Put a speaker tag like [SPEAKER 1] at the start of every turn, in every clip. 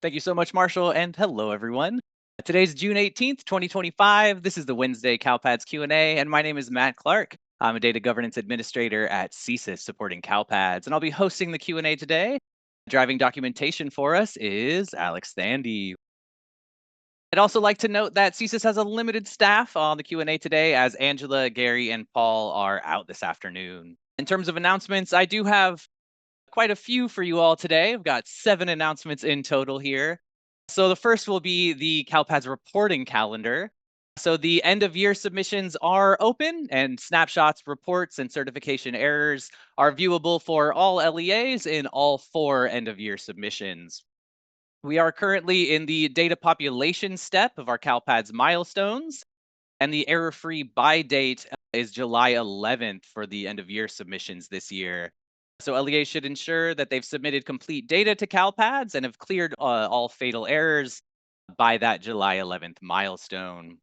[SPEAKER 1] Thank you so much, Marshall, and hello, everyone. Today's June 18th, 2025. This is the Wednesday CalPADS Q&A, and my name is Matt Clark. I'm a data governance administrator at CAES supporting CalPADS, and I'll be hosting the Q&A today. Driving documentation for us is Alex Thandy. I'd also like to note that CAES has a limited staff on the Q&A today, as Angela, Gary, and Paul are out this afternoon. In terms of announcements, I do have quite a few for you all today. I've got 7 announcements in total here. So the first will be the CalPADS reporting calendar. So the end of year submissions are open, and snapshots, reports, and certification errors are viewable for all LEAs in all 4 end of year submissions. We are currently in the data population step of our CalPADS milestones, and the error-free by date is July 11th for the end of year submissions this year. So LEAs should ensure that they've submitted complete data to CalPADS and have cleared all fatal errors by that July 11th milestone.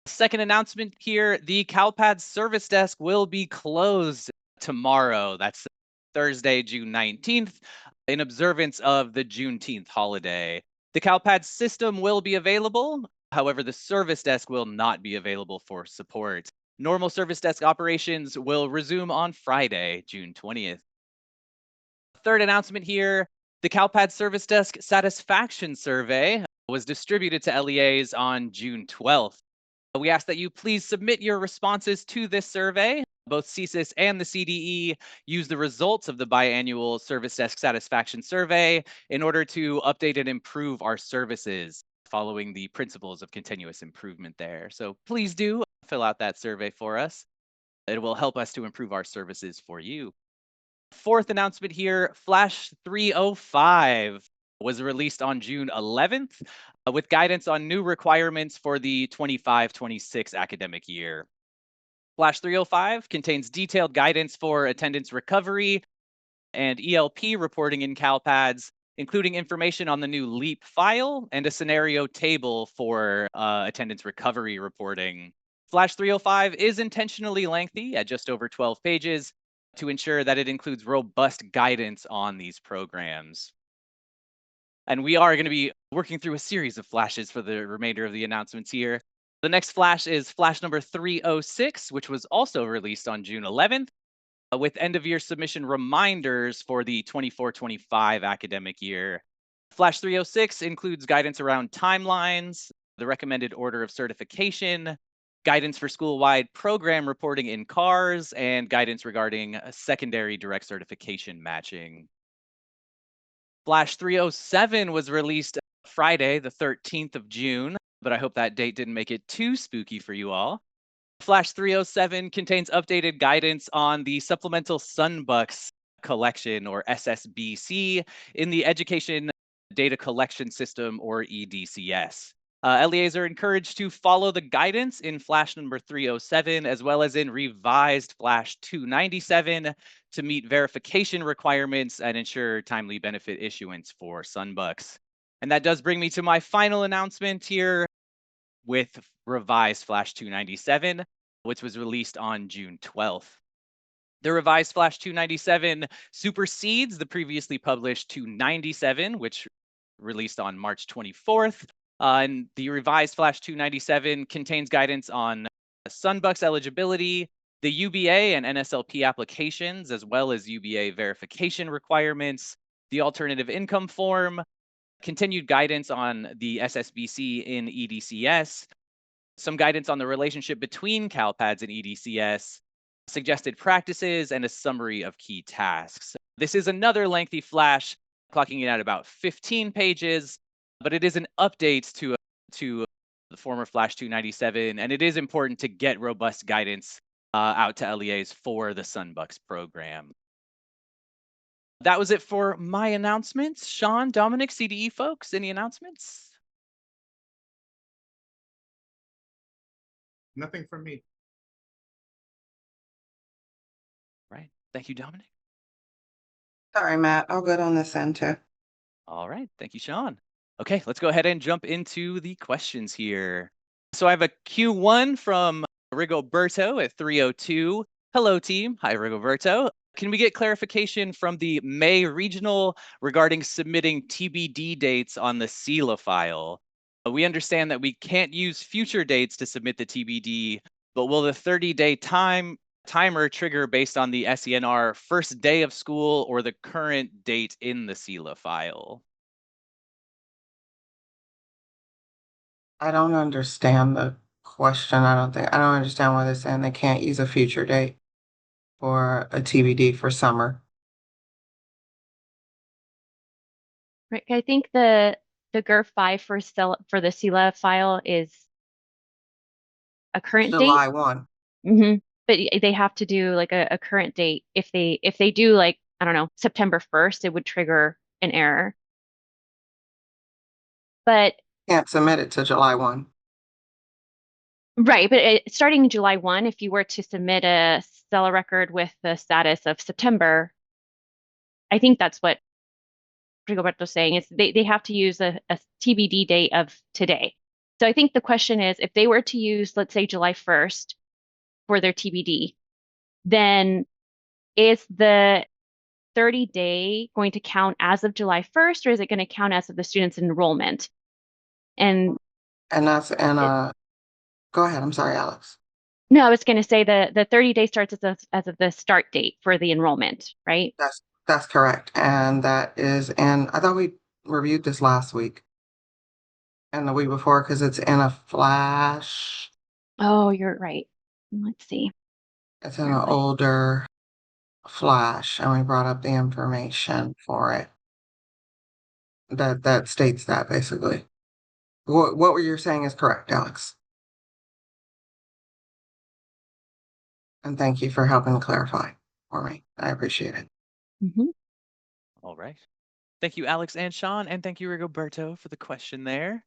[SPEAKER 1] Second announcement here, the CalPADS service desk will be closed tomorrow. That's Thursday, June 19th, in observance of the Juneteenth holiday. The CalPADS system will be available. However, the service desk will not be available for support. Normal service desk operations will resume on Friday, June 20th. Third announcement here, the CalPADS service desk satisfaction survey was distributed to LEAs on June 12th. We ask that you please submit your responses to this survey. Both CSIS and the CDE use the results of the biannual service desk satisfaction survey in order to update and improve our services, following the principles of continuous improvement there. So please do fill out that survey for us. It will help us to improve our services for you. Fourth announcement here, Flash 305 was released on June 11th with guidance on new requirements for the 25-26 academic year. Flash 305 contains detailed guidance for attendance recovery and ELP reporting in CalPADS, including information on the new LEAP file and a scenario table for attendance recovery reporting. Flash 305 is intentionally lengthy at just over 12 pages to ensure that it includes robust guidance on these programs. And we are going to be working through a series of flashes for the remainder of the announcements here. The next flash is flash number 306, which was also released on June 11th, with end of year submission reminders for the 24-25 academic year. Flash 306 includes guidance around timelines, the recommended order of certification, guidance for school-wide program reporting in CARS, and guidance regarding secondary direct certification matching. Flash 307 was released Friday, the 13th of June, but I hope that date didn't make it too spooky for you all. Flash 307 contains updated guidance on the supplemental Sunbucks collection, or SSBC, in the Education Data Collection System, or EDCS. LEAs are encouraged to follow the guidance in Flash number 307, as well as in revised Flash 297, to meet verification requirements and ensure timely benefit issuance for Sunbucks. And that does bring me to my final announcement here with revised Flash 297, which was released on June 12th. The revised Flash 297 supersedes the previously published 297, which released on March 24th. And the revised Flash 297 contains guidance on Sunbucks eligibility, the UBA and NSLP applications, as well as UBA verification requirements, the alternative income form, continued guidance on the SSBC in EDCS, some guidance on the relationship between CalPADS and EDCS, suggested practices, and a summary of key tasks. This is another lengthy flash, clocking in at about 15 pages, but it is an update to the former Flash 297, and it is important to get robust guidance out to LEAs for the Sunbucks program. That was it for my announcements. Sean, Dominic, CDE folks, any announcements?
[SPEAKER 2] Nothing from me.
[SPEAKER 1] Right. Thank you, Dominic.
[SPEAKER 3] Sorry, Matt. I'll go on this end too.
[SPEAKER 1] All right. Thank you, Sean. Okay, let's go ahead and jump into the questions here. So I have a Q1 from Rigoberto at 302. Hello, team. Hi, Rigoberto. Can we get clarification from the May regional regarding submitting TBD dates on the CELA file? We understand that we can't use future dates to submit the TBD, but will the 30-day timer trigger based on the SENR first day of school or the current date in the CELA file?
[SPEAKER 3] I don't understand the question. I don't understand why they're saying they can't use a future date for a TBD for summer.
[SPEAKER 2] Right. I think the GER 5 for the CELA file is a current date.
[SPEAKER 3] July 1.
[SPEAKER 2] But they have to do like a current date. If they do like, I don't know, September 1st, it would trigger an error. But
[SPEAKER 3] Can't submit it to July 1.
[SPEAKER 2] right, but starting July 1, if you were to submit a CELA record with the status of September, I think that's what Rigoberto's saying is they have to use a TBD date of today. So I think the question is if they were to use, let's say, July 1st for their TBD, then is the 30-day going to count as of July 1st, or is it going to count as of the student's enrollment? And
[SPEAKER 3] that's go ahead. I'm sorry, Alex.
[SPEAKER 2] no, I was going to say the 30-day starts as of the start date for the enrollment, right?
[SPEAKER 3] That's correct. And that is I thought we reviewed this last week and the week before because it's in a flash.
[SPEAKER 2] Oh, you're right. Let's see.
[SPEAKER 3] It's in an older flash, and we brought up the information for it that states that basically. What were you saying is correct, Alex. And thank you for helping to clarify for me. I appreciate it.
[SPEAKER 1] All right. Thank you, Alex and Sean, and thank you, Rigoberto, for the question there.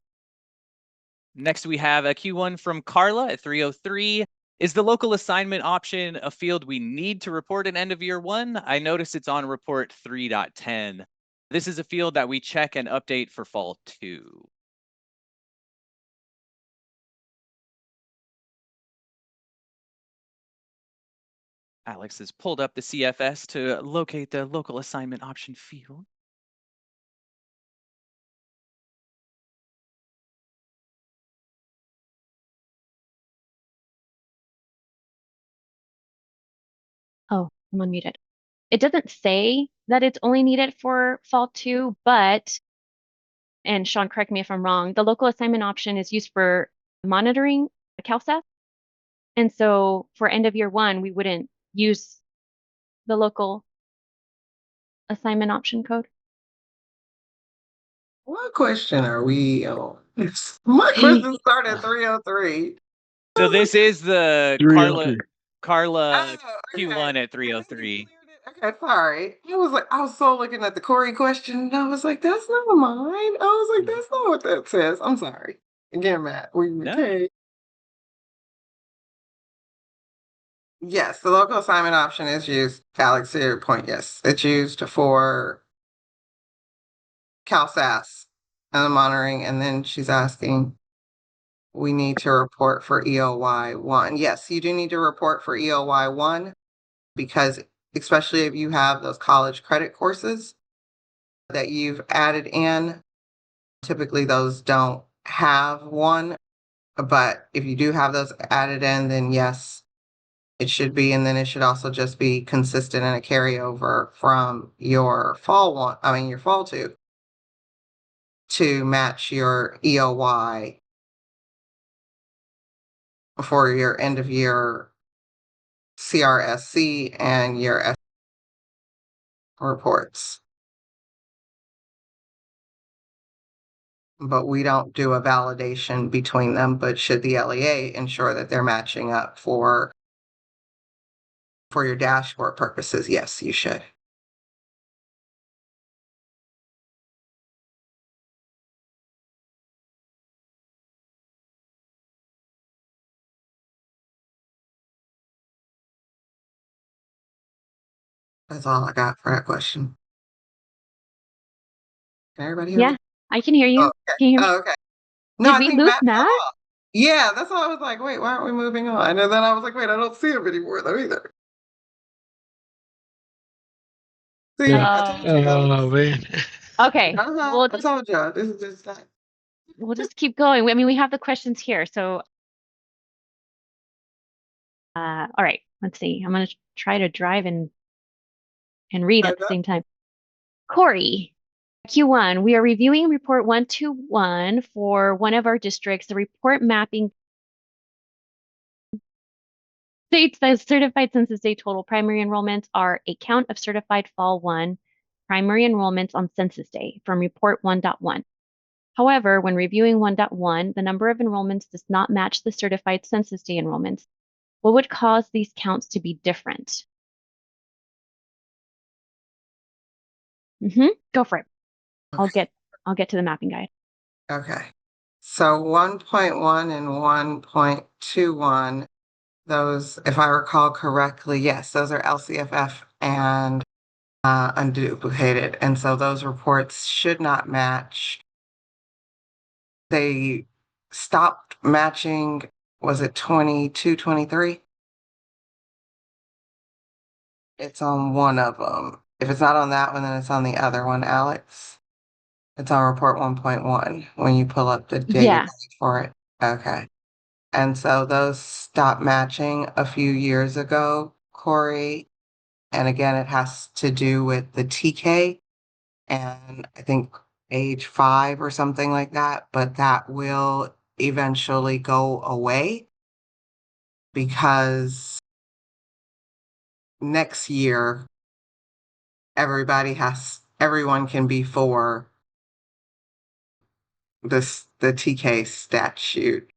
[SPEAKER 1] Next, we have a Q1 from Carla at 303. Is the local assignment option a field we need to report in end of year 1? I notice it's on report 3.10. This is a field that we check and update for fall 2. Alex has pulled up the CFS to locate the local assignment option field.
[SPEAKER 2] Oh, I'm unmuted. It doesn't say that it's only needed for fall 2, but, and Sean, correct me if I'm wrong, the local assignment option is used for monitoring the CALSAS. And so for end of year 1, we wouldn't use the local assignment option code.
[SPEAKER 3] What question are we on? My question started at 303.
[SPEAKER 1] So this is the Carla
[SPEAKER 3] Oh,
[SPEAKER 1] Q1
[SPEAKER 3] okay.
[SPEAKER 1] at 303.
[SPEAKER 3] Okay, sorry. I was so looking at the Corey question, and I was like, that's not mine. I was like, that's not what that says. I'm sorry. Again, Matt, okay? Yes, the local assignment option is used. Alex, to your point, yes, it's used for CalSAS and the monitoring. And then she's asking, we need to report for EOY 1. Yes, you do need to report for EOY 1 because especially if you have those college credit courses that you've added in, typically those don't have one. But if you do have those added in, then yes, it should be. And then it should also just be consistent and a carryover from your fall 1, your fall 2 to match your EOY for your end of year CRSC and your S reports. But we don't do a validation between them, but should the LEA ensure that they're matching up for your dashboard purposes, yes, you should. That's all I got for that question. Can everybody hear me?
[SPEAKER 2] Yeah, I can hear you.
[SPEAKER 3] Oh, okay.
[SPEAKER 2] Can you hear me?
[SPEAKER 3] Okay. No,
[SPEAKER 2] Did
[SPEAKER 3] I
[SPEAKER 2] we
[SPEAKER 3] think
[SPEAKER 2] lose
[SPEAKER 3] Matt
[SPEAKER 2] Matt?
[SPEAKER 3] fell off. Yeah, that's why I was like, wait, why aren't we moving on? And then I was like, wait, I don't see him anymore though either. See, I told you guys.
[SPEAKER 4] Oh man.
[SPEAKER 2] Okay,
[SPEAKER 3] I told y'all. This is just that.
[SPEAKER 2] we'll just keep going. I mean, we have the questions here. So, all right, let's see. I'm going to try to drive and read at the same time. Corey, Q1, we are reviewing report 121 for one of our districts. The report mapping states that certified census day total primary enrollments are a count of certified fall 1 primary enrollments on census day from report 1.1. However, when reviewing 1.1, the number of enrollments does not match the certified census day enrollments. What would cause these counts to be different? Go for it.
[SPEAKER 3] Okay.
[SPEAKER 2] I'll get to the mapping guide.
[SPEAKER 3] Okay. So 1.1 and 1.21, those, if I recall correctly, yes, those are LCFF and unduplicated. And so those reports should not match. They stopped matching, was it 22, 23? It's on one of them. If it's not on that one, then it's on the other one, Alex. It's on report 1.1 when you pull up the data
[SPEAKER 2] Yeah.
[SPEAKER 3] for it. Okay. And so those stopped matching a few years ago, Corey. And again, it has to do with the TK and I think age 5 or something like that, but that will eventually go away because next year everyone can be for the TK statute.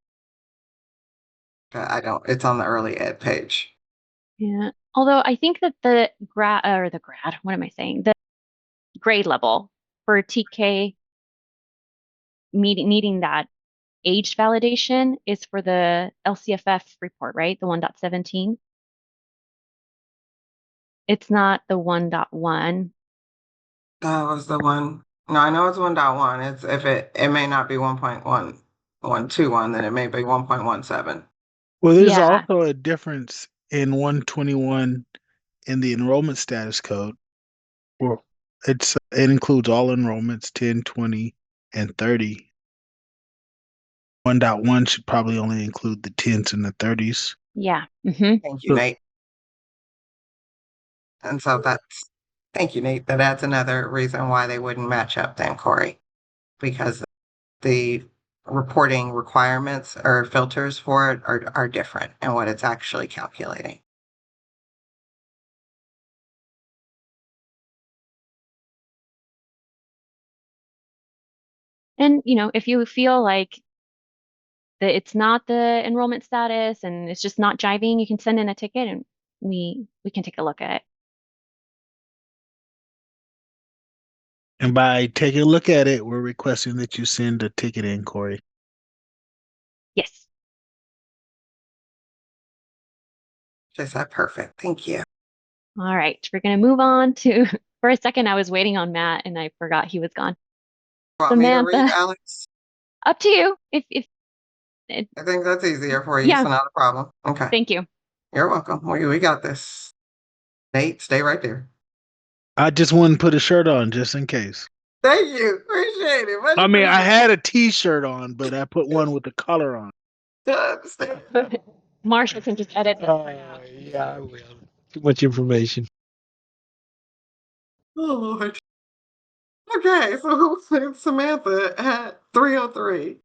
[SPEAKER 3] It's on the early ed page.
[SPEAKER 2] Yeah. Although I think that the what am I saying? The grade level for TK needing that age validation is for the LCFF report, right? The 1.17. It's not the 1.1.
[SPEAKER 3] That was the one. No, I know it's 1.1. It's if it may not be 1.1121, then it may be 1.17.
[SPEAKER 4] Well, there's
[SPEAKER 2] Yeah.
[SPEAKER 4] also a difference in 121 in the enrollment status code. Well, it includes all enrollments 10, 20, and 30. 1.1 should probably only include the 10s and the 30s.
[SPEAKER 2] Yeah.
[SPEAKER 3] Thank you, Nate. And so thank you, Nate. That adds another reason why they wouldn't match up then, Corey, because the reporting requirements or filters for it are different and what it's actually calculating.
[SPEAKER 2] And, if you feel like that it's not the enrollment status and it's just not jiving, you can send in a ticket and we can take a look at it.
[SPEAKER 4] And by taking a look at it, we're requesting that you send a ticket in, Corey.
[SPEAKER 2] Yes.
[SPEAKER 3] Just that perfect. Thank you.
[SPEAKER 2] All right. We're going to move on to, for a second, I was waiting on Matt and I forgot he was gone.
[SPEAKER 3] Want me to read,
[SPEAKER 2] Samantha,
[SPEAKER 3] Alex?
[SPEAKER 2] up to you. If
[SPEAKER 3] I think that's easier for you,
[SPEAKER 2] Yeah.
[SPEAKER 3] so not a problem. Okay.
[SPEAKER 2] Thank you.
[SPEAKER 3] You're welcome. We got this. Nate, stay right there.
[SPEAKER 4] I just wanted to put a shirt on just in case.
[SPEAKER 3] Thank you. Appreciate it. Much
[SPEAKER 4] I mean, I
[SPEAKER 3] appreciated.
[SPEAKER 4] had a T-shirt on, but I put one with the color on.
[SPEAKER 3] I understand.
[SPEAKER 2] Marsha can just edit this.
[SPEAKER 4] Yeah, I will. Too much information.
[SPEAKER 3] Oh, Lord. Okay, so Samantha at 303.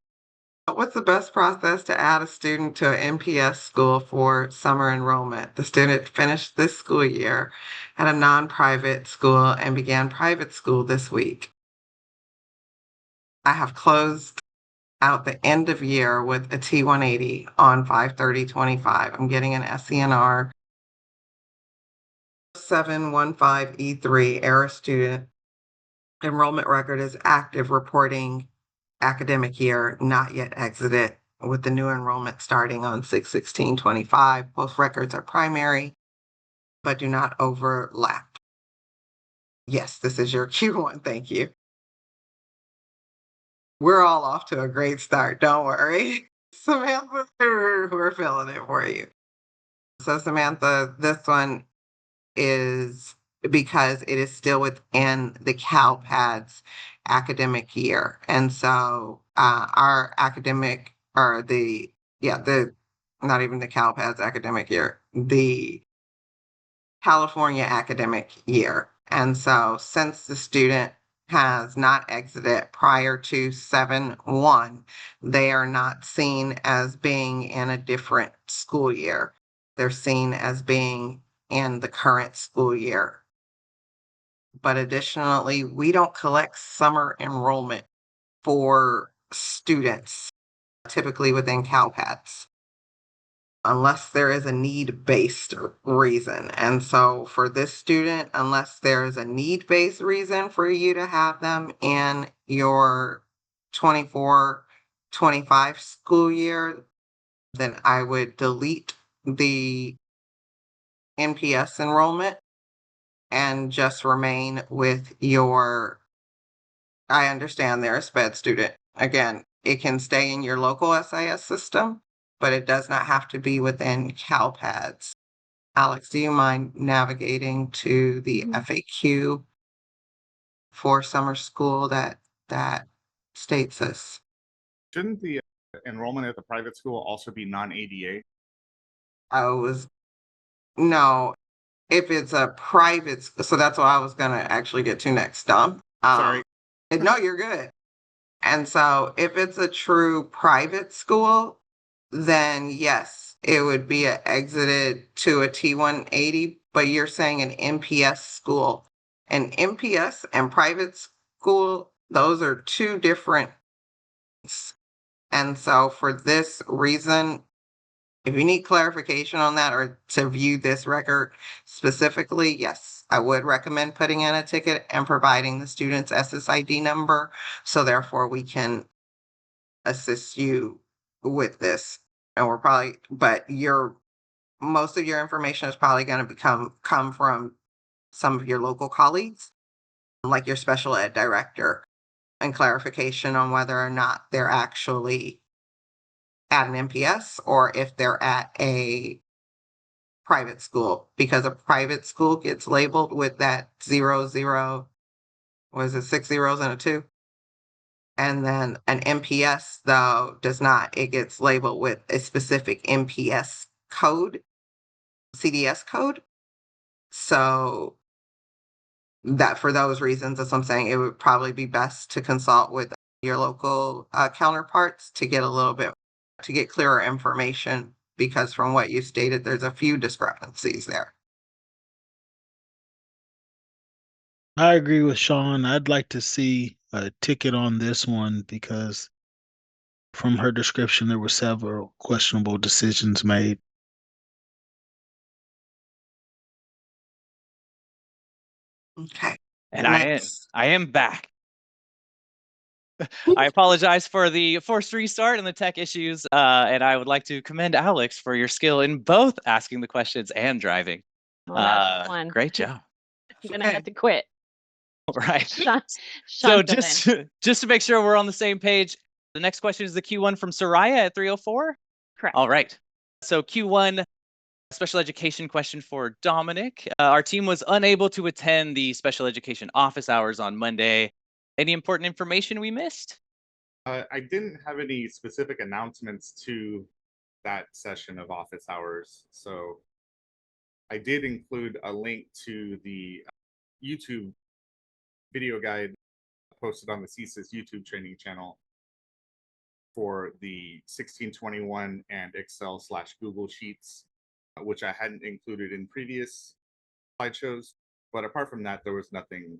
[SPEAKER 3] What's the best process to add a student to an NPS school for summer enrollment? The student finished this school year at a non-private school and began private school this week. I have closed out the end of year with a T180 on 5/30/25. I'm getting an SENR 715E3 error student. Enrollment record is active, reporting academic year not yet exited, with the new enrollment starting on 6/16/25. Both records are primary, but do not overlap. Yes, this is your Q1. Thank you. We're all off to a great start. Don't worry. Samantha, we're feeling it for you. So Samantha, this one is because it is still within the CALPADS academic year. And so our academic, or not even the CALPADS academic year, the California academic year. And so since the student has not exited prior to 7/1, they are not seen as being in a different school year. They're seen as being in the current school year. But additionally, we don't collect summer enrollment for students, typically within CALPADS, unless there is a need-based reason. And so for this student, unless there is a need-based reason for you to have them in your 24-25 school year, then I would delete the NPS enrollment and just remain with your, I understand they're a SPED student. Again, it can stay in your local SIS system, but it does not have to be within CALPADS. Alex, do you mind navigating to the FAQ for summer school that states this?
[SPEAKER 5] Shouldn't the enrollment at the private school also be non-ADA?
[SPEAKER 3] No, if it's a private, so that's what I was gonna actually get to next, Dom.
[SPEAKER 5] Sorry.
[SPEAKER 3] No, you're good. And so if it's a true private school, then yes, it would be exited to a T180, but you're saying an MPS school. An MPS and private school, those are two different. And so for this reason, if you need clarification on that or to view this record specifically, yes, I would recommend putting in a ticket and providing the student's SSID number. So therefore we can assist you with this. And but most of your information is probably going to come from some of your local colleagues, like your special ed director, and clarification on whether or not they're actually at an MPS or if they're at a private school, because a private school gets labeled with that 00, was it 6 zeros and a 2? And then an MPS, though, does not. It gets labeled with a specific MPS code, CDS code. So that for those reasons, as I'm saying, it would probably be best to consult with your local counterparts to get clearer information, because from what you stated, there's a few discrepancies there.
[SPEAKER 4] I agree with Sean. I'd like to see a ticket on this one because from her description, there were several questionable decisions made.
[SPEAKER 3] Okay.
[SPEAKER 1] And
[SPEAKER 3] Next.
[SPEAKER 1] I am back. I apologize for the forced restart and the tech issues, and I would like to commend Alex for your skill in both asking the questions and driving.
[SPEAKER 2] Well, that's one.
[SPEAKER 1] Great job.
[SPEAKER 2] I'm gonna have to quit.
[SPEAKER 1] Right.
[SPEAKER 2] Sean
[SPEAKER 1] So
[SPEAKER 2] filled in.
[SPEAKER 1] just to make sure we're on the same page, the next question is the Q1 from Soraya at 304.
[SPEAKER 2] Correct.
[SPEAKER 1] All right. So Q1 special education question for Dominic. Our team was unable to attend the special education office hours on Monday. Any important information we missed?
[SPEAKER 5] I didn't have any specific announcements to that session of office hours. So I did include a link to the YouTube video guide posted on the CACES YouTube training channel for the 1621 and Excel/Google Sheets, which I hadn't included in previous slideshows. But apart from that, there was nothing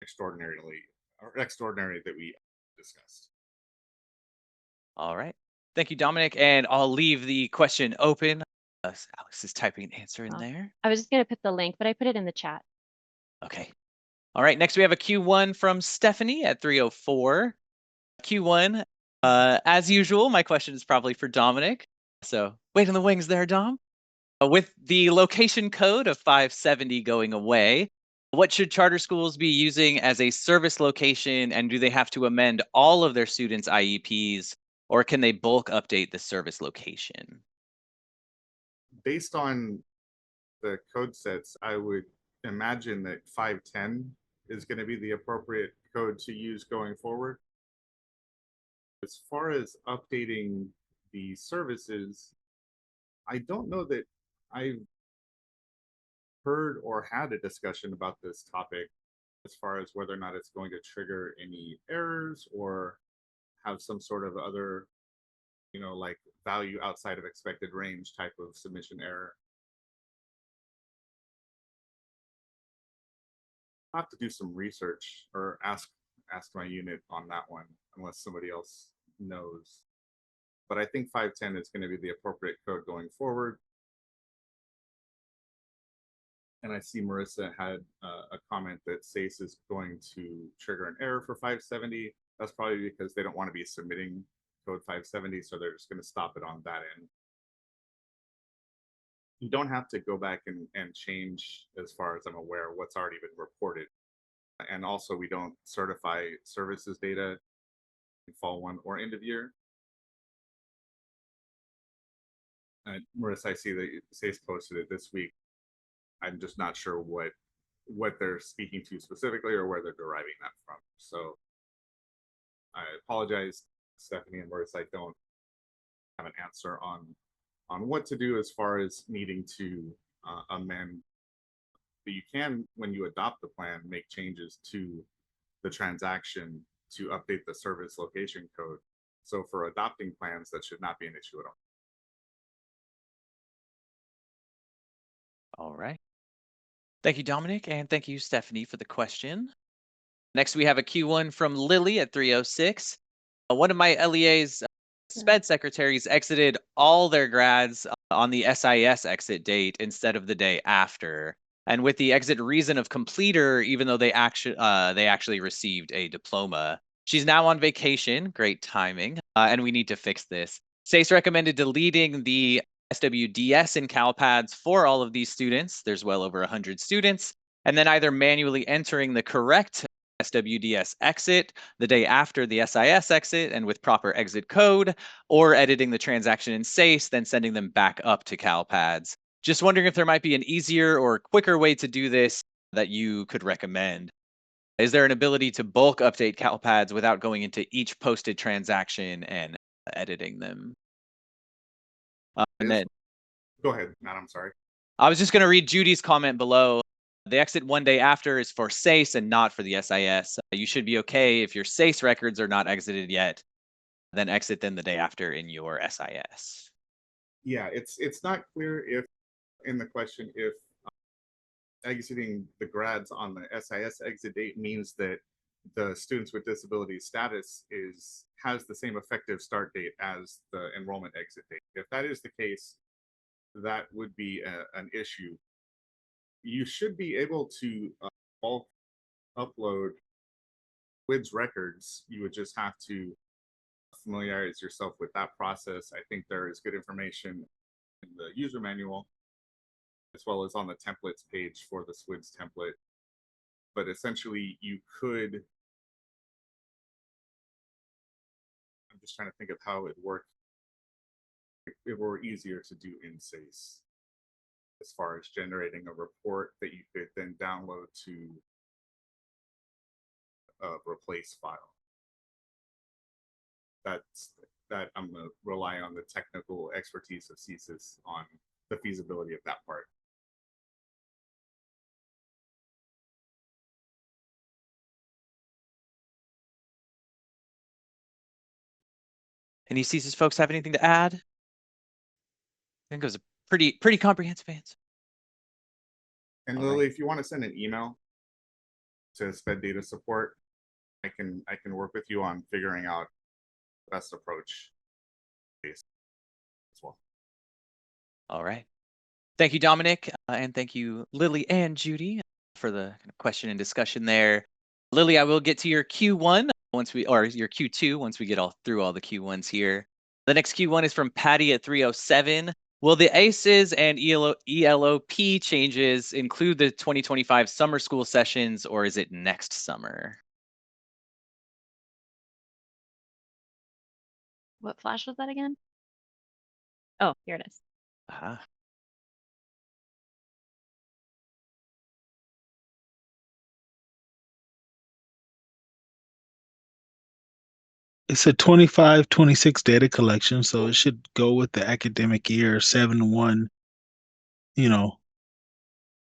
[SPEAKER 5] extraordinary that we discussed.
[SPEAKER 1] All right. Thank you, Dominic. And I'll leave the question open. Alex is typing an answer in there.
[SPEAKER 2] I was just gonna put the link, but I put it in the chat.
[SPEAKER 1] Okay. All right. Next, we have a Q1 from Stephanie at 304. Q1, as usual, my question is probably for Dominic. So wait in the wings there, Dom. With the location code of 570 going away, what should charter schools be using as a service location, and do they have to amend all of their students' IEPs, or can they bulk update the service location?
[SPEAKER 5] Based on the code sets, I would imagine that 510 is going to be the appropriate code to use going forward. As far as updating the services, I don't know that I've heard or had a discussion about this topic as far as whether or not it's going to trigger any errors or have some sort of other, like value outside of expected range type of submission error. I'll have to do some research or ask my unit on that one, unless somebody else knows. But I think 510 is going to be the appropriate code going forward. And I see Marissa had a comment that SACE is going to trigger an error for 570. That's probably because they don't want to be submitting code 570, so they're just going to stop it on that end. You don't have to go back and change, as far as I'm aware, what's already been reported. And also, we don't certify services data in fall 1 or end of year. Marissa, I see that SACE posted it this week. I'm just not sure what they're speaking to specifically or where they're deriving that from. So I apologize, Stephanie and Marissa. I don't have an answer on what to do as far as needing to amend. But you can, when you adopt the plan, make changes to the transaction to update the service location code. So for adopting plans, that should not be an issue at all.
[SPEAKER 1] All right. Thank you, Dominic, and thank you, Stephanie, for the question. Next, we have a Q1 from Lily at 306. One of my LEA's SPED secretaries exited all their grads on the SIS exit date instead of the day after, and with the exit reason of completer, even though they actually received a diploma. She's now on vacation. Great timing, and we need to fix this. SACE recommended deleting the SWDS in CALPADS for all of these students. There's well over 100 students, and then either manually entering the correct SWDS exit the day after the SIS exit and with proper exit code, or editing the transaction in SACE, then sending them back up to CALPADS. Just wondering if there might be an easier or quicker way to do this that you could recommend. Is there an ability to bulk update CALPADS without going into each posted transaction and editing them? And then
[SPEAKER 5] Go ahead, Matt. I'm sorry.
[SPEAKER 1] I was just going to read Judy's comment below. The exit one day after is for SACE and not for the SIS. You should be okay if your SACE records are not exited yet, then exit them the day after in your SIS.
[SPEAKER 5] Yeah, it's not clear if in the question if exiting the grads on the SIS exit date means that the students with disability status has the same effective start date as the enrollment exit date. If that is the case, that would be an issue. You should be able to bulk upload WIDS records. You would just have to familiarize yourself with that process. I think there is good information in the user manual, as well as on the templates page for the SWIDS template. But essentially, you could, I'm just trying to think of how it worked. It were easier to do in SACE, as far as generating a report that you could then download to a replace file. That I'm going to rely on the technical expertise of CSIS on the feasibility of that part.
[SPEAKER 1] Any CSIS folks have anything to add? I think it was a pretty comprehensive answer.
[SPEAKER 5] And Lily, if you want to send an email to SPED data support, I can work with you on figuring out the best approach as well.
[SPEAKER 1] All right. Thank you, Dominic, and thank you, Lily and Judy, for the question and discussion there. Lily, I will get to your Q1 or your Q2 once we get through all the Q1s here. The next Q1 is from Patty at 307. Will the ACES and ELOP changes include the 2025 summer school sessions, or is it next summer?
[SPEAKER 2] What flash was that again? Oh, here it is.
[SPEAKER 4] It's a 25-26 data collection, so it should go with the academic year 7/1,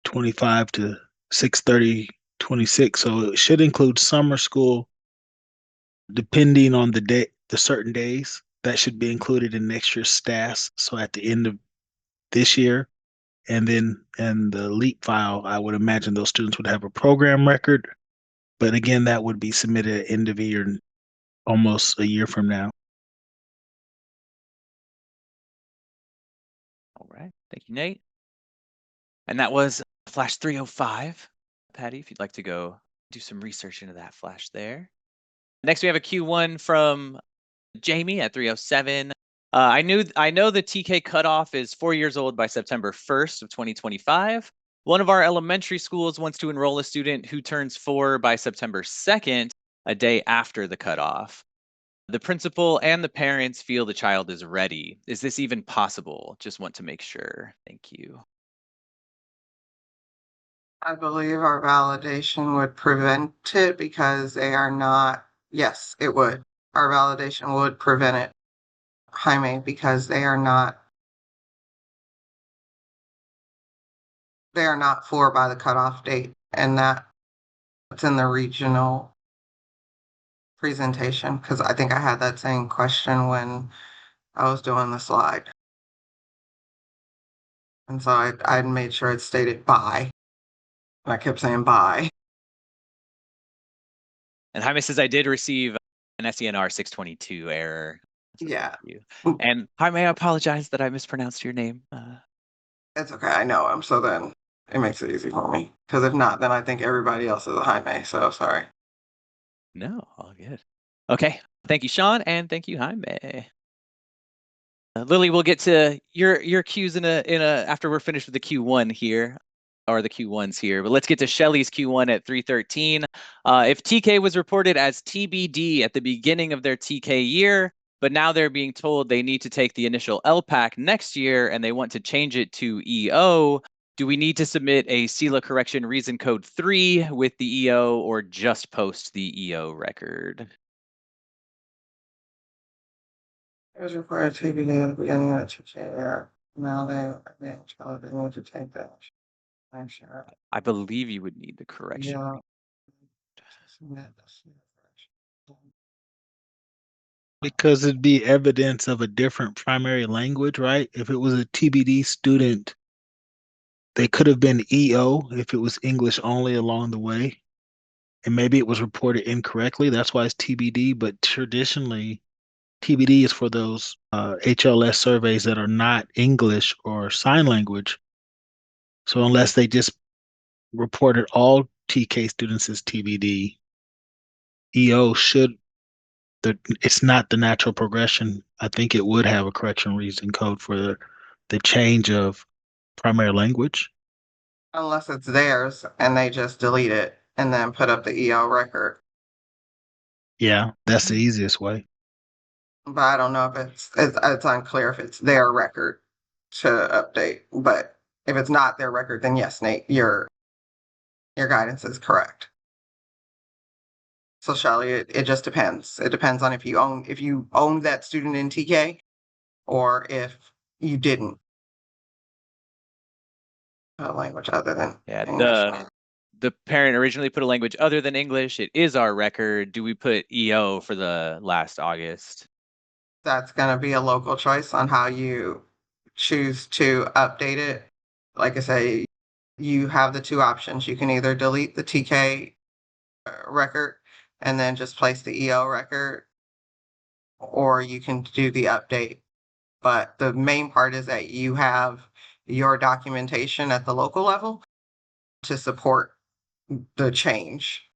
[SPEAKER 4] 25 to 6/30/26. So it should include summer school, depending on the day, the certain days that should be included in next year's stats. So at the end of this year, and then in the LEAP file, I would imagine those students would have a program record. But again, that would be submitted at end of year, almost a year from now.
[SPEAKER 1] All right. Thank you, Nate. And that was Flash 305. Patty, if you'd like to go do some research into that flash there. Next, we have a Q1 from Jamie at 307. I know the TK cutoff is 4 years old by September 1st of 2025. One of our elementary schools wants to enroll a student who turns 4 by September 2nd, a day after the cutoff. The principal and the parents feel the child is ready. Is this even possible? Just want to make sure. Thank you.
[SPEAKER 3] I believe our validation would prevent it because they are not, yes, it would. Our validation would prevent it, Jaime, because they are not 4 by the cutoff date, and that's in the regional presentation, because I think I had that same question when I was doing the slide. And so I made sure it stated by. And I kept saying by.
[SPEAKER 1] And Jaime says I did receive an SENR 622 error. So
[SPEAKER 3] Yeah.
[SPEAKER 1] thank you. And Jaime, I apologize that I mispronounced your name.
[SPEAKER 3] It's okay. I know him. So then it makes it easy for me. Because if not, then I think everybody else is a Jaime. So sorry.
[SPEAKER 1] No, all good. Okay. Thank you, Sean, and thank you, Jaime. Lily, we'll get to your Q's in a after we're finished with the Q1 here, or the Q1s here. But let's get to Shelly's Q1 at 313. If TK was reported as TBD at the beginning of their TK year, but now they're being told they need to take the initial LPAC next year and they want to change it to EO, do we need to submit a CELA correction reason code 3 with the EO or just post the EO record?
[SPEAKER 3] It was required to be at the beginning of the TK year. Now they need to take that. I'm sure.
[SPEAKER 1] I believe you would need the correction.
[SPEAKER 3] Yeah.
[SPEAKER 4] Because it'd be evidence of a different primary language, right? If it was a TBD student, they could have been EO if it was English only along the way. And maybe it was reported incorrectly. That's why it's TBD. But traditionally, TBD is for those HLS surveys that are not English or sign language. So unless they just reported all TK students as TBD, EO should, it's not the natural progression. I think it would have a correction reason code for the change of primary language.
[SPEAKER 3] Unless it's theirs and they just delete it and then put up the EO record.
[SPEAKER 4] Yeah, that's the easiest way.
[SPEAKER 3] But I don't know if it's unclear if it's their record to update. But if it's not their record, then yes, Nate, your guidance is correct. So Shelly, it just depends. It depends on if you own that student in TK or if you didn't. A language other than English.
[SPEAKER 1] The parent originally put a language other than English. It is our record. Do we put EO for the last August?
[SPEAKER 3] That's going to be a local choice on how you choose to update it. Like I say, you have the two options. You can either delete the TK record and then just place the EO record, or you can do the update. But the main part is that you have your documentation at the local level to support the change.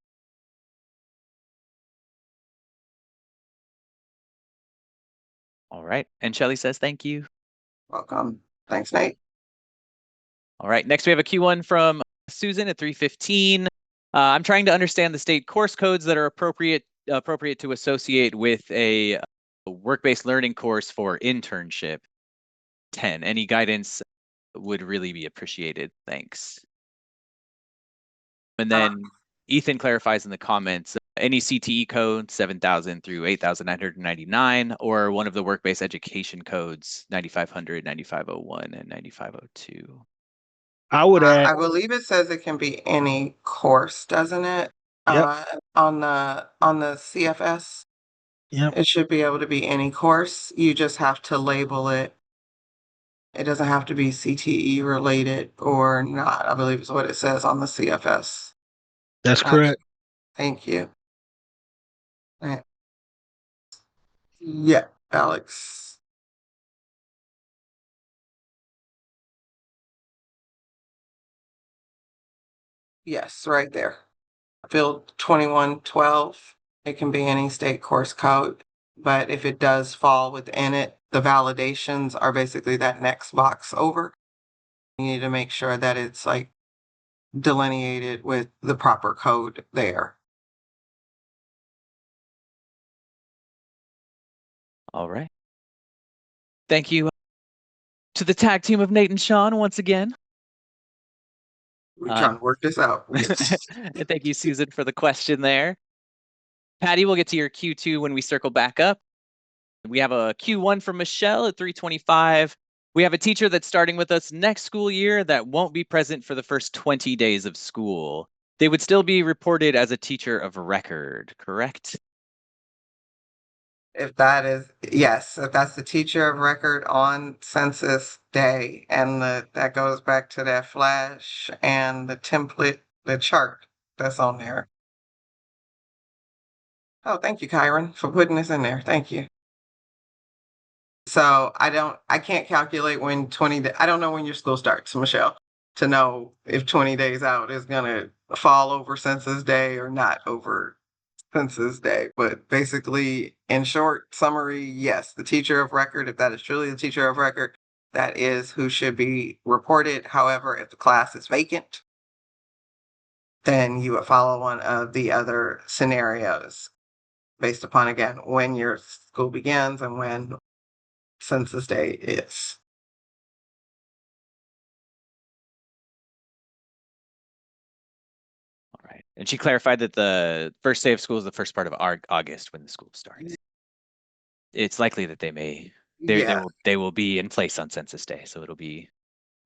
[SPEAKER 1] All right. And Shelly says thank you.
[SPEAKER 3] Welcome. Thanks, Nate.
[SPEAKER 1] All right. Next, we have a Q1 from Susan at 315. I'm trying to understand the state course codes that are appropriate to associate with a work-based learning course for internship 10. Any guidance would really be appreciated. Thanks. And then Ethan clarifies in the comments, any CTE code 7,000 through 8,999, or one of the work-based education codes 9,500, 9,501, and 9,502.
[SPEAKER 4] I would add,
[SPEAKER 3] I believe it says it can be any course, doesn't it?
[SPEAKER 4] Yep.
[SPEAKER 3] On the CFS,
[SPEAKER 4] yep,
[SPEAKER 3] it should be able to be any course. You just have to label it. It doesn't have to be CTE related or not, I believe is what it says on the CFS.
[SPEAKER 4] that's correct.
[SPEAKER 3] Thank you. Yeah, Alex. Yes, right there. Field 2112. It can be any state course code, but if it does fall within it, the validations are basically that next box over. You need to make sure that it's like delineated with the proper code there.
[SPEAKER 1] All right. Thank you to the tag team of Nate and Sean once again.
[SPEAKER 3] We're trying to work this out.
[SPEAKER 1] And thank you, Susan, for the question there. Patty, we'll get to your Q2 when we circle back up. We have a Q1 from Michelle at 325. We have a teacher that's starting with us next school year that won't be present for the first 20 days of school. They would still be reported as a teacher of record, correct?
[SPEAKER 3] If that is, yes, if that's the teacher of record on census day, and that goes back to that flash and the template, the chart that's on there. Oh, thank you, Kyron, for putting this in there. Thank you. So I can't calculate when I don't know when your school starts, Michelle, to know if 20 days out is gonna fall over census day or not over census day. But basically, in short summary, yes, the teacher of record, if that is truly the teacher of record, that is who should be reported. However, if the class is vacant, then you would follow one of the other scenarios based upon, again, when your school begins and when census day is.
[SPEAKER 1] All right. And she clarified that the first day of school is the first part of August when the school starts. It's likely that they will be in place on census day, so it'll be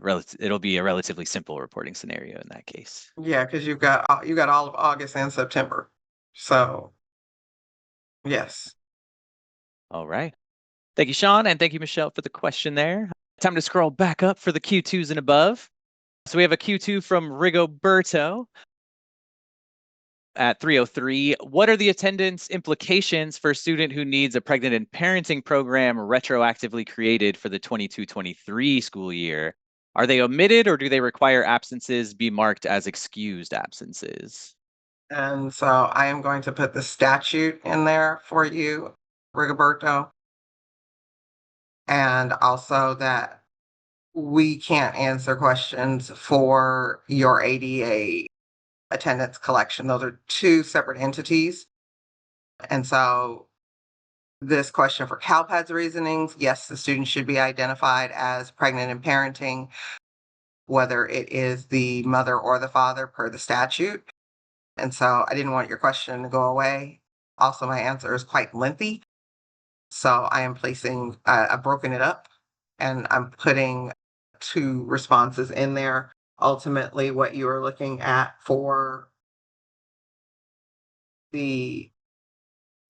[SPEAKER 1] a relatively simple reporting scenario in that case.
[SPEAKER 3] Yeah, because you got all of August and September. So yes.
[SPEAKER 1] All right. Thank you, Sean, and thank you, Michelle, for the question there. Time to scroll back up for the Q2s and above. So we have a Q2 from Rigoberto at 303. What are the attendance implications for a student who needs a pregnant and parenting program retroactively created for the 22-23 school year? Are they omitted, or do they require absences be marked as excused absences?
[SPEAKER 3] And so I am going to put the statute in there for you, Rigoberto. And also that we can't answer questions for your ADA attendance collection. Those are two separate entities. And so this question for CALPADS reasonings, yes, the student should be identified as pregnant and parenting, whether it is the mother or the father per the statute. And so I didn't want your question to go away. Also, my answer is quite lengthy. So I am I've broken it up and I'm putting two responses in there. Ultimately, what you are looking at for the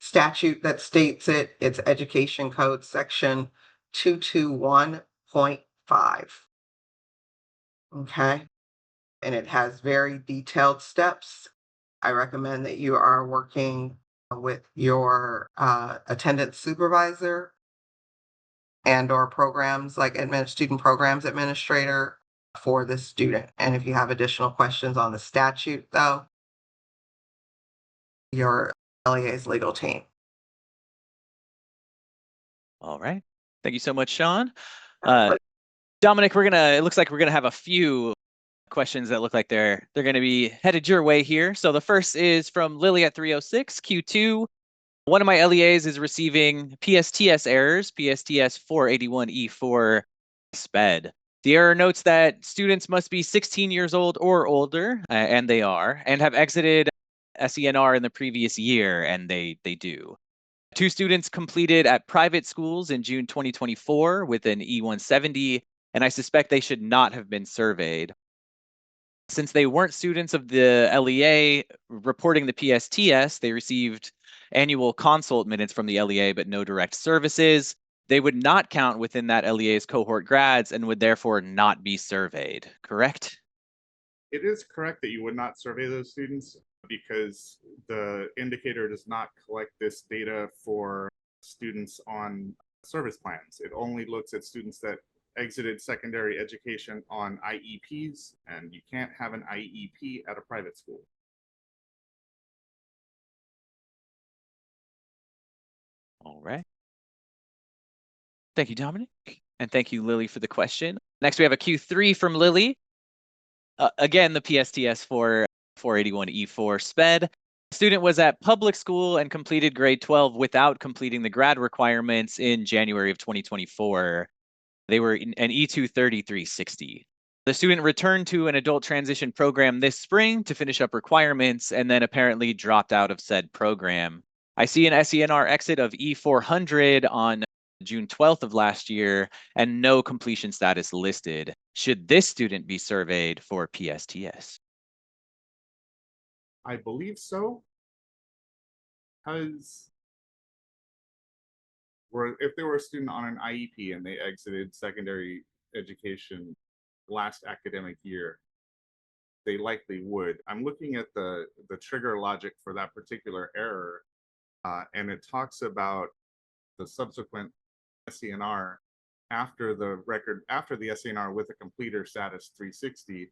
[SPEAKER 3] statute that states it's Education Code Section 221.5. Okay. And it has very detailed steps. I recommend that you are working with your attendance supervisor and or programs like student programs administrator for this student. And if you have additional questions on the statute, though, your LEA's legal team.
[SPEAKER 1] All right. Thank you so much, Sean. Dominic, it looks like we're gonna have a few questions that look like they're gonna be headed your way here. So the first is from Lily at 306, Q2. One of my LEAs is receiving PSTS errors, PSTS 481E4 SPED. The error notes that students must be 16 years old or older, and they are, and have exited SENR in the previous year, and they do. 2 students completed at private schools in June 2024 with an E170, and I suspect they should not have been surveyed. Since they weren't students of the LEA reporting the PSTS, they received annual consult minutes from the LEA, but no direct services. They would not count within that LEA's cohort grads and would therefore not be surveyed, correct?
[SPEAKER 5] It is correct that you would not survey those students because the indicator does not collect this data for students on service plans. It only looks at students that exited secondary education on IEPs, and you can't have an IEP at a private school.
[SPEAKER 1] All right. Thank you, Dominic. And thank you, Lily, for the question. Next, we have a Q3 from Lily. Again, the PSTS for 481E4 SPED. Student was at public school and completed grade 12 without completing the grad requirements in January of 2024. They were in an E23360. The student returned to an adult transition program this spring to finish up requirements and then apparently dropped out of said program. I see an SENR exit of E400 on June 12th of last year and no completion status listed. Should this student be surveyed for PSTS?
[SPEAKER 5] I believe so, because if they were a student on an IEP and they exited secondary education last academic year, they likely would. I'm looking at the trigger logic for that particular error, and it talks about the subsequent SENR after the SENR with a completer status 360.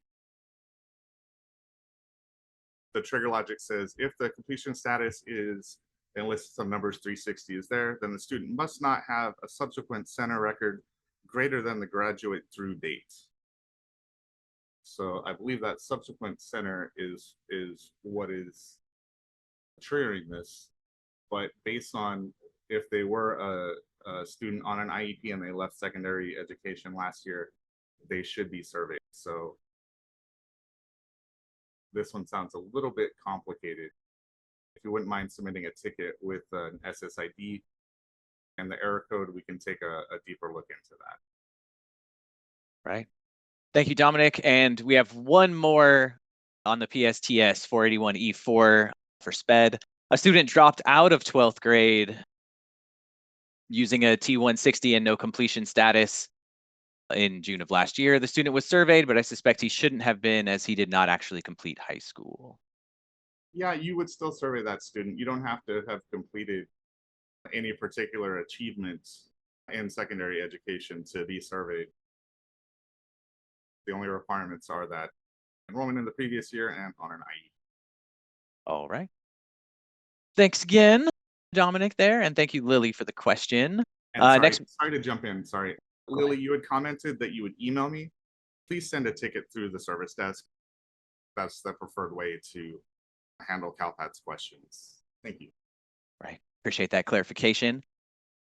[SPEAKER 5] The trigger logic says if the completion status is, and lists some numbers, 360 is there, then the student must not have a subsequent center record greater than the graduate through date. So I believe that subsequent center is what is triggering this. But based on if they were a student on an IEP and they left secondary education last year, they should be surveyed. So this one sounds a little bit complicated. If you wouldn't mind submitting a ticket with an SSID and the error code, we can take a deeper look into that.
[SPEAKER 1] Right. Thank you, Dominic. And we have one more on the PSTS 481E4 for SPED. A student dropped out of 12th grade using a T160 and no completion status in June of last year. The student was surveyed, but I suspect he shouldn't have been as he did not actually complete high school.
[SPEAKER 5] Yeah, you would still survey that student. You don't have to have completed any particular achievements in secondary education to be surveyed. The only requirements are that enrollment in the previous year and on an IE.
[SPEAKER 1] All right. Thanks again, Dominic, there. And thank you, Lily, for the question.
[SPEAKER 5] And sorry to jump in. Sorry. Lily, you had commented that you would email me. Please send a ticket through the service desk. That's the preferred way to handle CalPADS questions. Thank you.
[SPEAKER 1] Right. Appreciate that clarification.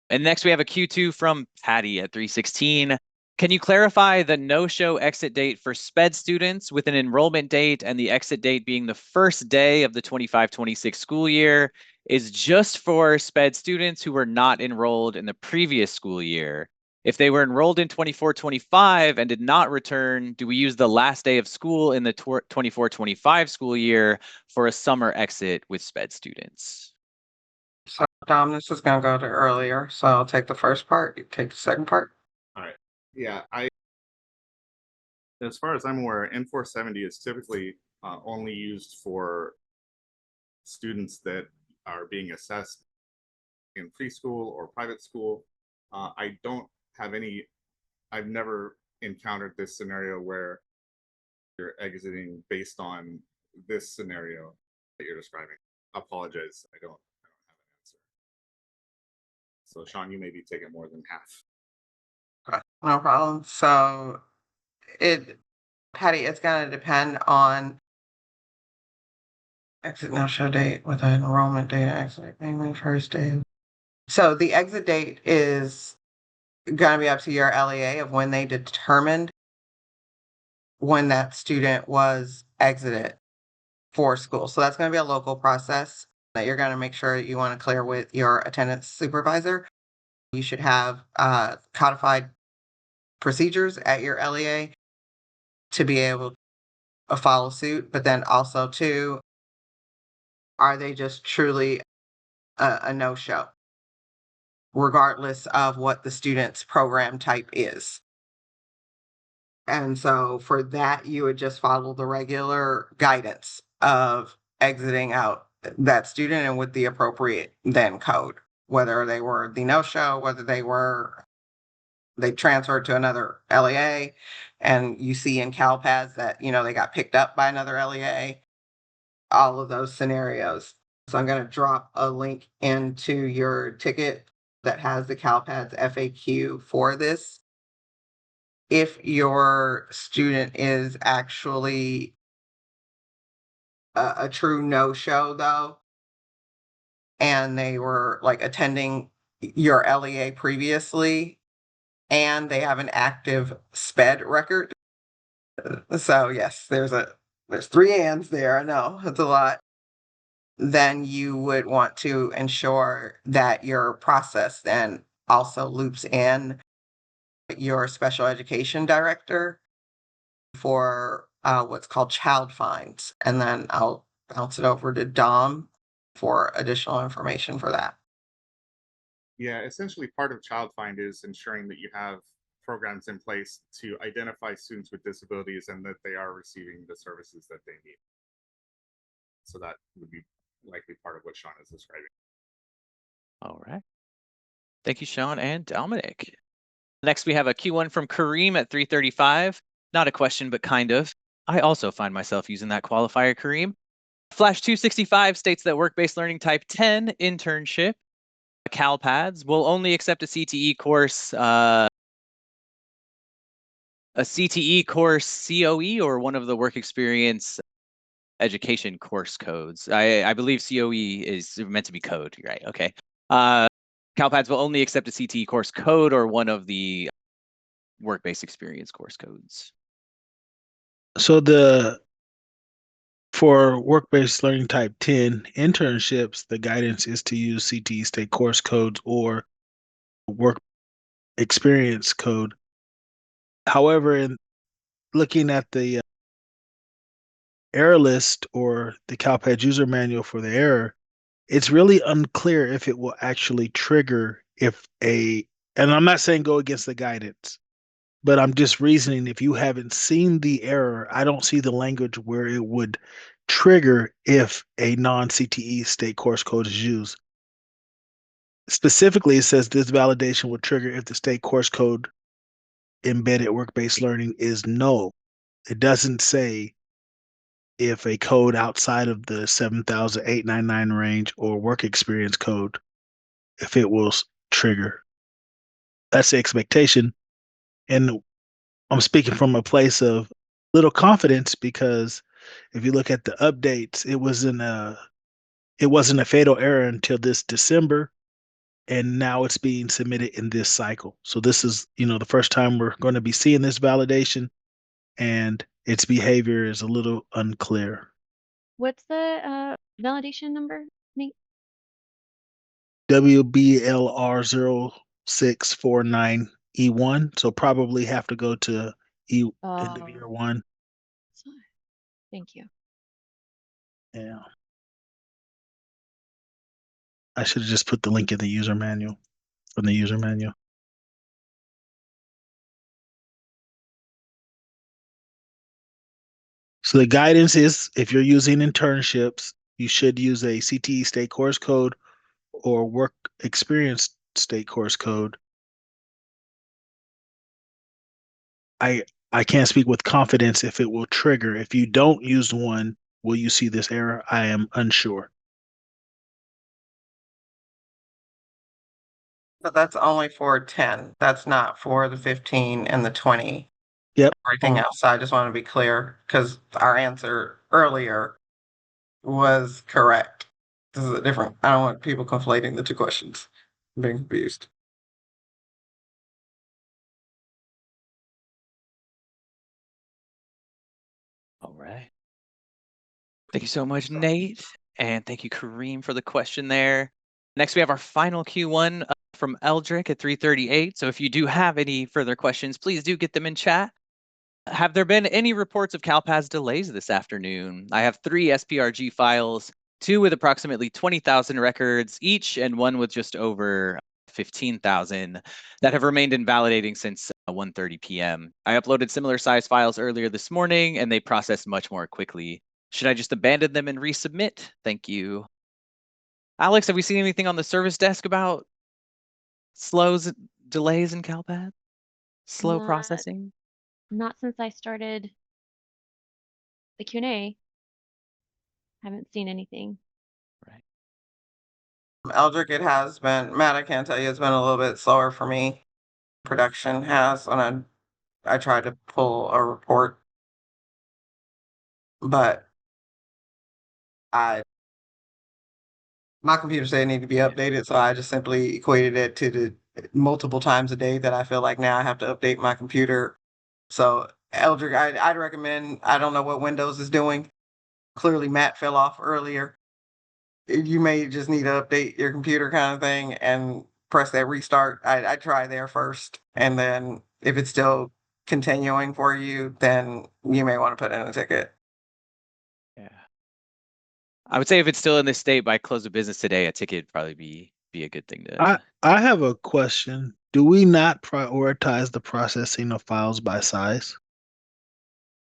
[SPEAKER 1] And next we have a Q2 from Patty at 316. Can you clarify the no-show exit date for SPED students with an enrollment date and the exit date being the first day of the 25-26 school year is just for SPED students who were not enrolled in the previous school year? If they were enrolled in 24-25 and did not return, do we use the last day of school in the 24-25 school year for a summer exit with SPED students?
[SPEAKER 3] So Dom, this is gonna go to earlier, so I'll take the first part, you take the second part.
[SPEAKER 5] All right. Yeah, as far as I'm aware, N470 is typically only used for students that are being assessed in preschool or private school. I don't have I've never encountered this scenario where you're exiting based on this scenario that you're describing. Apologize, I don't have an answer. So Sean, you may be taking more than half.
[SPEAKER 3] Okay, no problem. So Patty, it's gonna depend on exit no show date with an enrollment date, exit payment first day. So the exit date is gonna be up to your LEA of when they determined when that student was exited. for school. So that's going to be a local process that you're going to make sure you want to clear with your attendance supervisor. You should have codified procedures at your LEA to be able to follow suit, but then also too, are they just truly a no-show, regardless of what the student's program type is? And so for that, you would just follow the regular guidance of exiting out that student and with the appropriate then code, whether they were the no-show, whether they transferred to another LEA, and you see in CalPADS that, they got picked up by another LEA, all of those scenarios. So I'm going to drop a link into your ticket that has the CalPADS FAQ for this. If your student is actually a true no-show though, and they were like attending your LEA previously, and they have an active SPED record. So yes, there's three ands there. I know it's a lot. Then you would want to ensure that your process then also loops in your special education director for what's called child finds. And then I'll bounce it over to Dom for additional information for that.
[SPEAKER 5] Yeah, essentially part of Child Find is ensuring that you have programs in place to identify students with disabilities and that they are receiving the services that they need. So that would be likely part of what Sean is describing.
[SPEAKER 1] All right. Thank you, Sean and Dominic. Next, we have a Q1 from Kareem at 3:35. Not a question, but kind of. I also find myself using that qualifier, Kareem. Flash 265 states that work-based learning type 10 internship CalPADS will only accept a CTE course, COE, or one of the work experience education course codes. I believe COE is meant to be code, right? Okay. CalPADS will only accept a CTE course code or one of the work-based experience course codes.
[SPEAKER 4] So for work-based learning type 10 internships, the guidance is to use CTE state course codes or work experience code. However, in looking at the error list or the CalPADS user manual for the error, it's really unclear if it will actually trigger and I'm not saying go against the guidance, but I'm just reasoning if you haven't seen the error, I don't see the language where it would trigger if a non-CTE state course code is used. Specifically, it says this validation will trigger if the state course code embedded work-based learning is null. It doesn't say if a code outside of the 7,899 range or work experience code, if it will trigger. That's the expectation. And I'm speaking from a place of little confidence because if you look at the updates, it wasn't a fatal error until this December, and now it's being submitted in this cycle. So this is, the first time we're going to be seeing this validation, and its behavior is a little unclear.
[SPEAKER 2] What's the validation number, Nate?
[SPEAKER 4] WBLR0649E1. So probably have to go to end of year one.
[SPEAKER 2] Thank you.
[SPEAKER 4] Yeah. I should have just put the link in the user manual from the user manual. So the guidance is if you're using internships, you should use a CTE state course code or work experience state course code. I can't speak with confidence if it will trigger. If you don't use one, will you see this error? I am unsure.
[SPEAKER 3] But that's only for 10. That's not for the 15 and the 20.
[SPEAKER 4] Yep.
[SPEAKER 3] Everything else. So I just want to be clear because our answer earlier was correct. This is I don't want people conflating the two questions. I'm being confused.
[SPEAKER 1] All right. Thank you so much, Nate. And thank you, Kareem, for the question there. Next, we have our final Q1 from Eldrick at 3:38. So if you do have any further questions, please do get them in chat. Have there been any reports of CalPADS delays this afternoon? I have 3 SPRG files, 2 with approximately 20,000 records each, and 1 with just over 15,000 that have remained invalidating since 1:30 p.m. I uploaded similar size files earlier this morning, and they processed much more quickly. Should I just abandon them and resubmit? Thank you. Alex, have we seen anything on the service desk about delays in CalPAD? Slow processing?
[SPEAKER 2] Not since I started the Q&A. Haven't seen anything.
[SPEAKER 1] Right.
[SPEAKER 3] Eldrick, it has been, Matt, I can't tell you, it's been a little bit slower for me. Production has, and I tried to pull a report, but my computer said it needed to be updated, so I just simply equated it to the multiple times a day that I feel like now I have to update my computer. So Eldrick, I'd recommend, I don't know what Windows is doing. Clearly Matt fell off earlier. You may just need to update your computer kind of thing and press that restart. I'd try there first, and then if it's still continuing for you, then you may want to put in a ticket.
[SPEAKER 1] Yeah. I would say if it's still in this state by close of business today, a ticket would probably be a good thing to.
[SPEAKER 4] I have a question. Do we not prioritize the processing of files by size?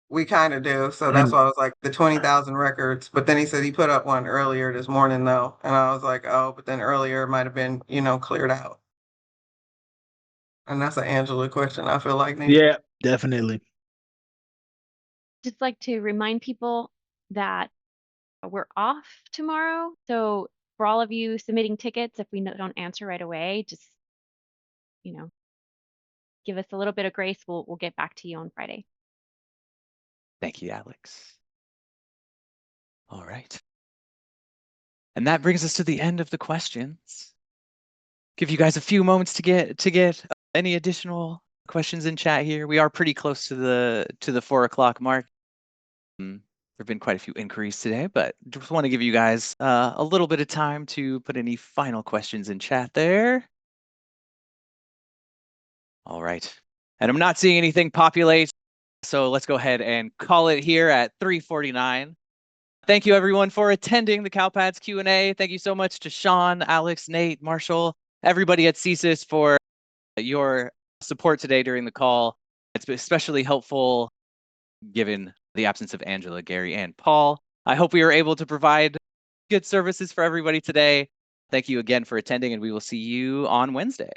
[SPEAKER 3] We kind of do, so that's
[SPEAKER 4] And
[SPEAKER 3] why I was like the 20,000 records. But then he said he put up one earlier this morning though, and I was like, oh, but then earlier might have been, cleared out. And that's an Angela question, I feel like. Nathan.
[SPEAKER 4] yeah, definitely.
[SPEAKER 2] Just like to remind people that we're off tomorrow. So for all of you submitting tickets, if we don't answer right away, just, give us a little bit of grace. We'll get back to you on Friday.
[SPEAKER 1] Thank you, Alex. All right. And that brings us to the end of the questions. Give you guys a few moments to get any additional questions in chat here. We are pretty close to the 4:00 mark. There have been quite a few inquiries today, but just want to give you guys a little bit of time to put any final questions in chat there. All right. And I'm not seeing anything populate, so let's go ahead and call it here at 3:49. Thank you, everyone, for attending the CalPADS Q&A. Thank you so much to Sean, Alex, Nate, Marshall, everybody at CAES for your support today during the call. It's been especially helpful given the absence of Angela, Gary, and Paul. I hope we were able to provide good services for everybody today. Thank you again for attending, and we will see you on Wednesday.